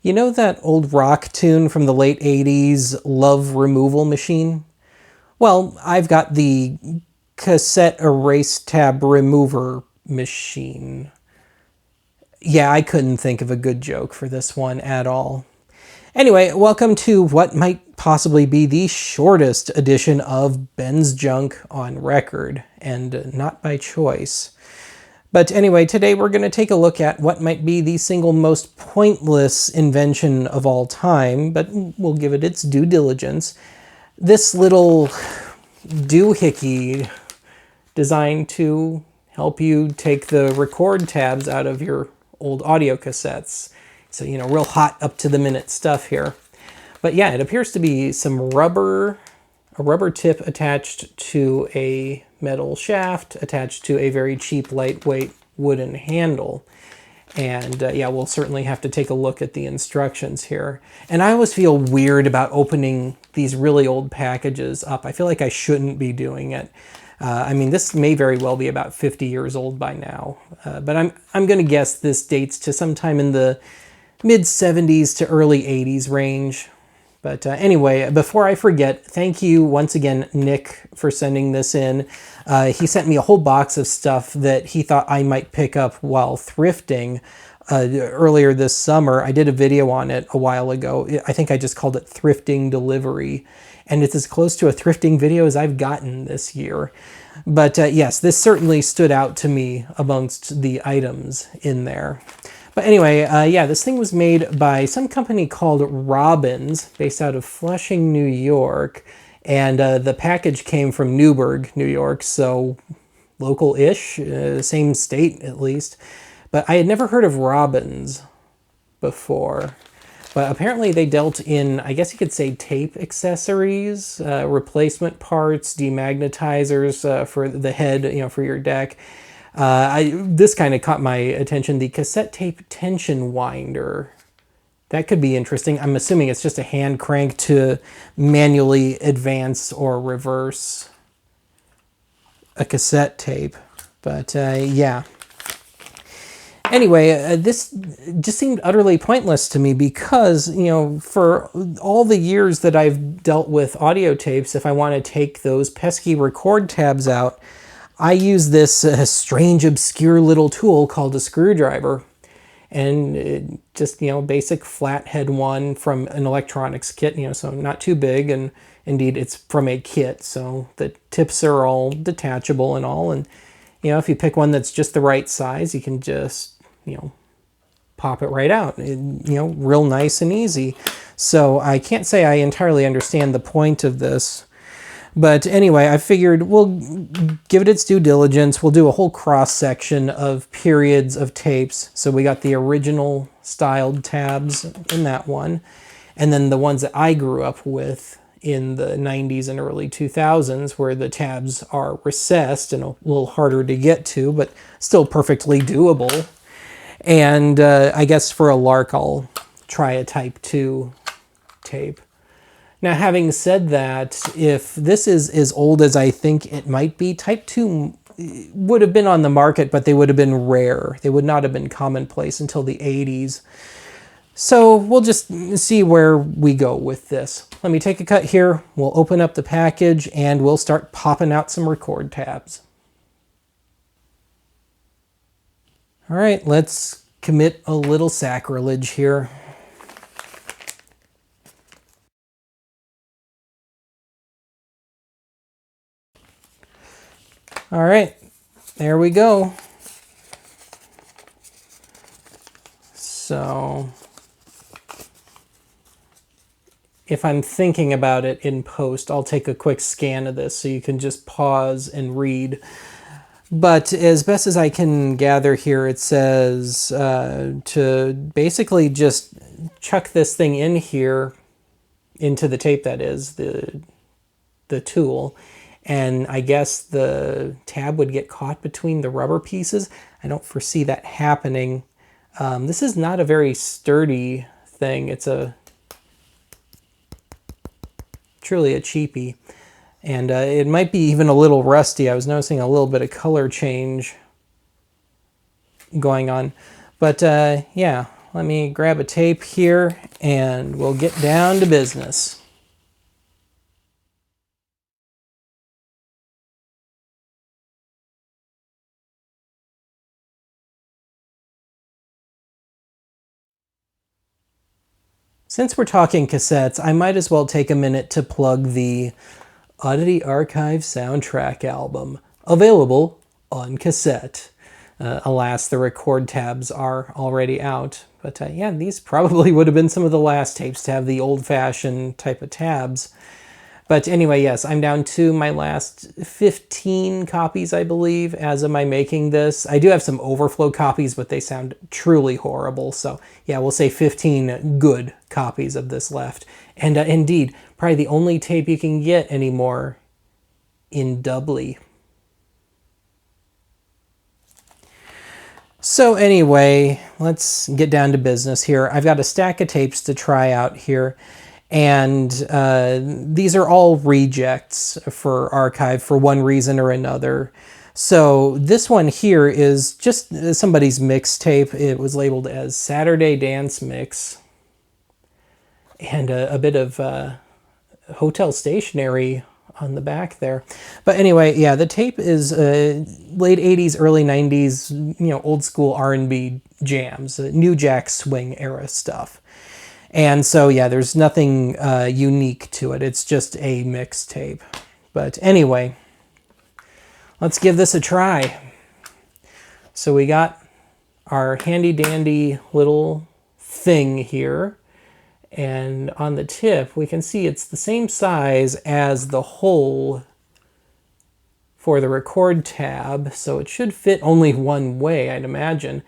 You know that old rock tune from the late 80s, Love Removal Machine? Well, I've got the cassette erase tab remover machine. Yeah, I couldn't think of a good joke for this one at all. Anyway, welcome to what might possibly be the shortest edition of Ben's Junk on record, and not by choice. But anyway, today we're going to take a look at what might be the single most pointless invention of all time, but we'll give it its due diligence. This little doohickey designed to help you take the record tabs out of your old audio cassettes. So, real hot, up to the minute stuff here. But yeah, it appears to be some a rubber tip attached to a metal shaft, attached to a very cheap, lightweight wooden handle. And yeah, we'll certainly have to take a look at the instructions here. And I always feel weird about opening these really old packages up. I feel like I shouldn't be doing it. I mean, this may very well be about 50 years old by now. But I'm going to guess this dates to sometime in the mid-70s to early 80s range. But anyway, before I forget, thank you once again, Nick, for sending this in. He sent me a whole box of stuff that he thought I might pick up while thrifting earlier this summer. I did a video on it a while ago. I think I just called it Thrifting Delivery. And it's as close to a thrifting video as I've gotten this year. But yes, this certainly stood out to me amongst the items in there. But anyway, yeah, this thing was made by some company called Robbins, based out of Flushing, New York. And the package came from Newburgh, New York, so local-ish, same state at least. But I had never heard of Robbins before. But apparently they dealt in, I guess you could say, tape accessories, replacement parts, demagnetizers for the head, for your deck. This kind of caught my attention, the cassette tape tension winder. That could be interesting. I'm assuming it's just a hand crank to manually advance or reverse a cassette tape. But yeah. Anyway, this just seemed utterly pointless to me because, for all the years that I've dealt with audio tapes, if I want to take those pesky record tabs out, I use this strange, obscure little tool called a screwdriver. And just, basic flathead one from an electronics kit, so not too big. And indeed, it's from a kit, so the tips are all detachable and all. And, if you pick one that's just the right size, you can just, pop it right out, real nice and easy. So I can't say I entirely understand the point of this. But anyway, I figured we'll give it its due diligence. We'll do a whole cross-section of periods of tapes. So we got the original styled tabs in that one. And then the ones that I grew up with in the 90s and early 2000s, where the tabs are recessed and a little harder to get to, but still perfectly doable. And I guess for a lark, I'll try a Type 2 tape. Now, having said that, if this is as old as I think it might be, Type 2 would have been on the market, but they would have been rare. They would not have been commonplace until the 80s. So we'll just see where we go with this. Let me take a cut here. We'll open up the package and we'll start popping out some record tabs. All right, let's commit a little sacrilege here. All right, there we go. So if I'm thinking about it in post, I'll take a quick scan of this so you can just pause and read. But as best as I can gather here, it says to basically just chuck this thing in here, into the tape, that is, the tool. And I guess the tab would get caught between the rubber pieces. I don't foresee that happening. This is not a very sturdy thing. It's truly a cheapie. And it might be even a little rusty. I was noticing a little bit of color change going on. But yeah, let me grab a tape here and we'll get down to business. Since we're talking cassettes, I might as well take a minute to plug the Oddity Archive soundtrack album, available on cassette. Alas, the record tabs are already out, but yeah, these probably would have been some of the last tapes to have the old-fashioned type of tabs. But anyway, yes, I'm down to my last 15 copies, I believe, as of my making this. I do have some overflow copies, but they sound truly horrible. So yeah, we'll say 15 good copies of this left. And indeed, probably the only tape you can get anymore in doubly. So anyway, let's get down to business here. I've got a stack of tapes to try out here. And these are all rejects for archive for one reason or another. So this one here is just somebody's mixtape. It was labeled as Saturday Dance Mix. And a bit of hotel stationery on the back there. But anyway, yeah, the tape is late 80s, early 90s, old school R&B jams, New Jack Swing era stuff. And so, yeah, there's nothing unique to it. It's just a mixtape. But anyway, let's give this a try. So we got our handy-dandy little thing here. And on the tip, we can see it's the same size as the hole for the record tab. So it should fit only one way, I'd imagine.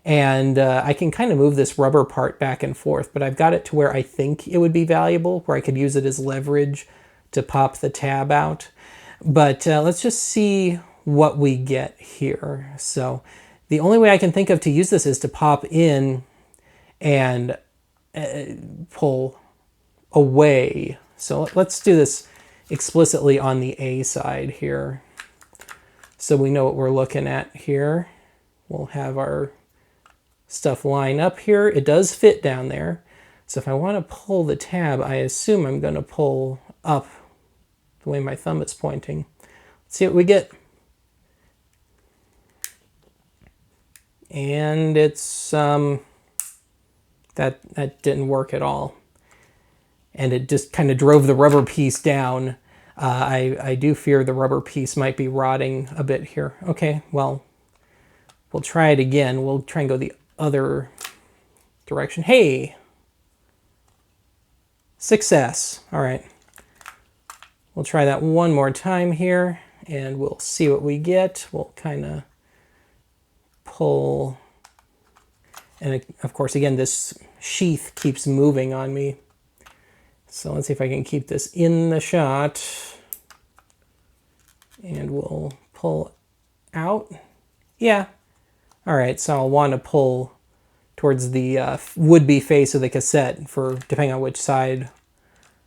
And I can kind of move this rubber part back and forth, but I've got it to where I think it would be valuable, where I could use it as leverage to pop the tab out. But let's just see what we get here. So the only way I can think of to use this is to pop in and pull away. So let's do this explicitly on the A side here. So we know what we're looking at here. We'll have our stuff line up here. It does fit down there. So if I want to pull the tab, I assume I'm going to pull up the way my thumb is pointing. Let's see what we get. And it's, that didn't work at all. And it just kind of drove the rubber piece down. I do fear the rubber piece might be rotting a bit here. Okay, well, we'll try it again. We'll try and go the other direction. Hey! Success. All right. We'll try that one more time here, and we'll see what we get. We'll kind of pull. And of course, again, this sheath keeps moving on me. So let's see if I can keep this in the shot. And we'll pull out. Yeah. All right, so I'll want to pull towards the would-be face of the cassette for depending on which side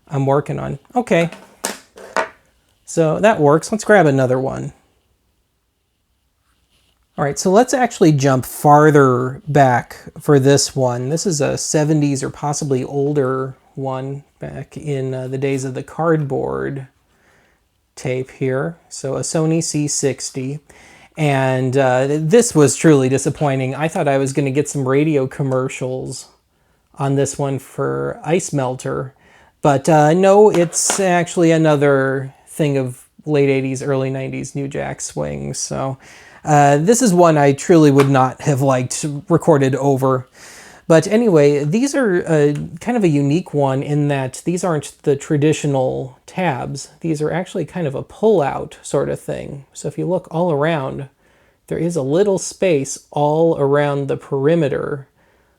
I'm working on. Okay, so that works. Let's grab another one. All right, so let's actually jump farther back for this one. This is a 70s or possibly older one back in the days of the cardboard tape here. So a Sony C60. And this was truly disappointing. I thought I was going to get some radio commercials on this one for Ice Melter. But no, it's actually another thing of late 80s, early 90s New Jack Swing. So this is one I truly would not have liked recorded over. But anyway, these are kind of a unique one in that these aren't the traditional tabs. These are actually kind of a pull-out sort of thing. So if you look all around, there is a little space all around the perimeter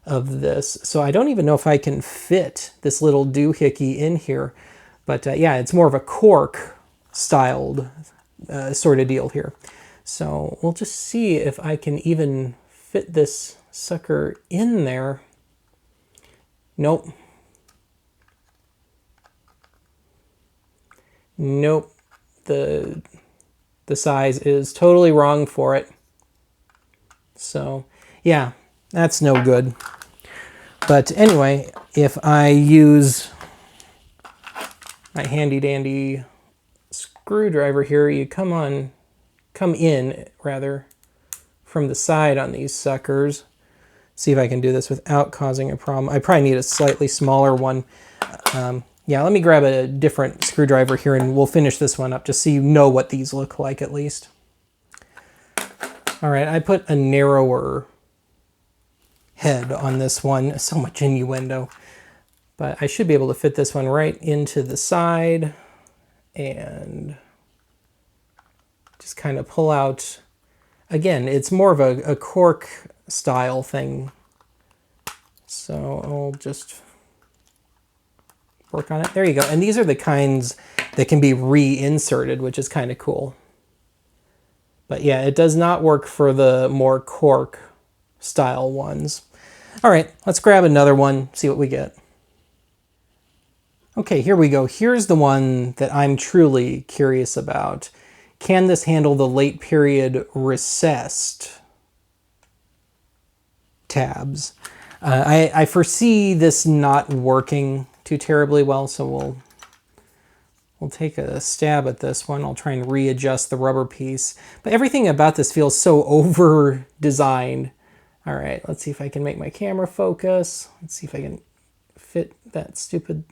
of this. So I don't even know if I can fit this little doohickey in here. But yeah, it's more of a cork styled sort of deal here. So we'll just see if I can even fit this sucker in there. Nope. Nope. The size is totally wrong for it. So yeah, that's no good. But anyway, if I use my handy dandy screwdriver here, you come in rather from the side on these suckers. See if I can do this without causing a problem. I probably need a slightly smaller one. Yeah, let me grab a different screwdriver here and we'll finish this one up just so you know what these look like at least. All right, I put a narrower head on this one. So much innuendo. But I should be able to fit this one right into the side and just kind of pull out. Again, it's more of a cork style thing. So I'll just work on it. There you go. And these are the kinds that can be reinserted, which is kind of cool. But yeah, it does not work for the more cork style ones. All right, let's grab another one, see what we get. Okay, here we go. Here's the one that I'm truly curious about. Can this handle the late period recessed tabs? I foresee this not working too terribly well, so we'll take a stab at this one. I'll try and readjust the rubber piece. But everything about this feels so over-designed. All right, let's see if I can make my camera focus. Let's see if I can fit that stupid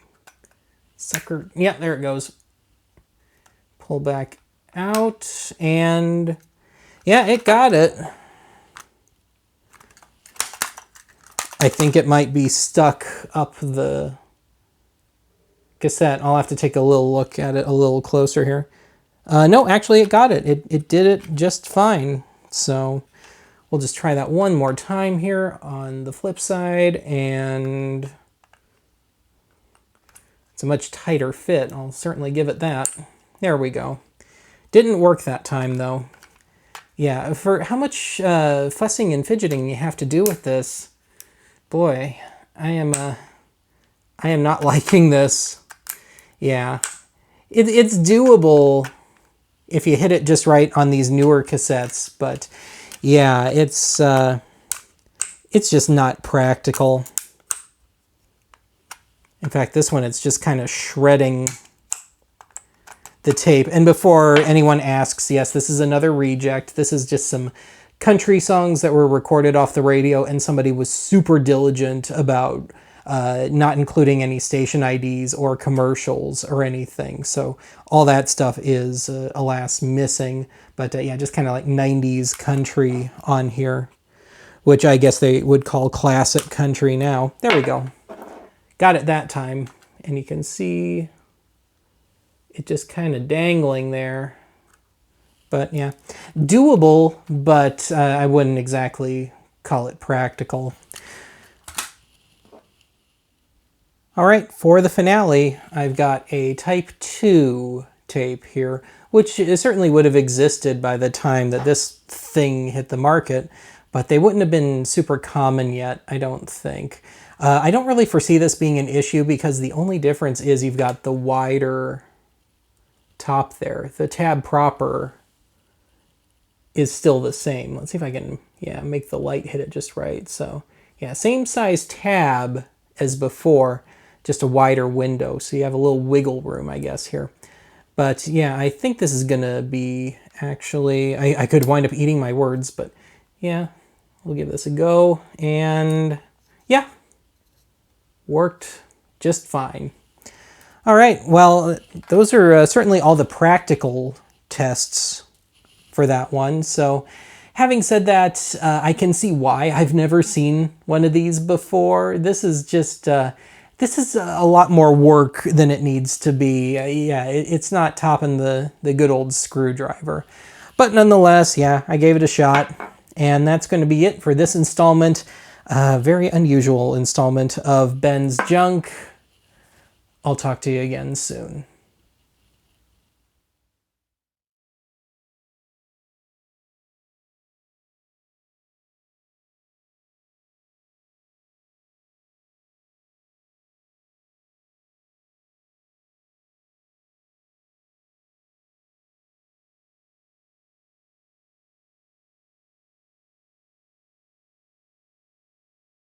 sucker. Yeah, there it goes. Pull back out, and yeah, it got it. I think it might be stuck up the cassette. I'll have to take a little look at it a little closer here. No, actually it got it. It did it just fine. So we'll just try that one more time here on the flip side, and it's a much tighter fit. I'll certainly give it that. There we go. Didn't work that time though. Yeah, for how much fussing and fidgeting you have to do with this, boy, I am not liking this. Yeah, it's doable if you hit it just right on these newer cassettes, but yeah, it's just not practical. In fact, this one, it's just kind of shredding the tape. And before anyone asks, yes, this is another reject. This is just some country songs that were recorded off the radio, and somebody was super diligent about not including any station IDs or commercials or anything. So all that stuff is, alas, missing. But yeah, just kind of like 90s country on here, which I guess they would call classic country now. There we go. Got it that time. And you can see it just kind of dangling there. But yeah, doable, but I wouldn't exactly call it practical. All right, for the finale, I've got a Type 2 tape here, which certainly would have existed by the time that this thing hit the market, but they wouldn't have been super common yet, I don't think. I don't really foresee this being an issue because the only difference is you've got the wider top there. The tab proper is still the same. Let's see if I can, yeah, make the light hit it just right. So yeah, same size tab as before, just a wider window. So you have a little wiggle room, I guess, here. But yeah, I think this is gonna be actually, I could wind up eating my words, but yeah, we'll give this a go. And yeah, worked just fine. All right, well, those are certainly all the practical tests for that one. So having said that, I can see why I've never seen one of these before. This is just, this is a lot more work than it needs to be. Yeah, it's not topping the good old screwdriver. But nonetheless, yeah, I gave it a shot. And that's going to be it for this installment. Very unusual installment of Ben's Junk. I'll talk to you again soon.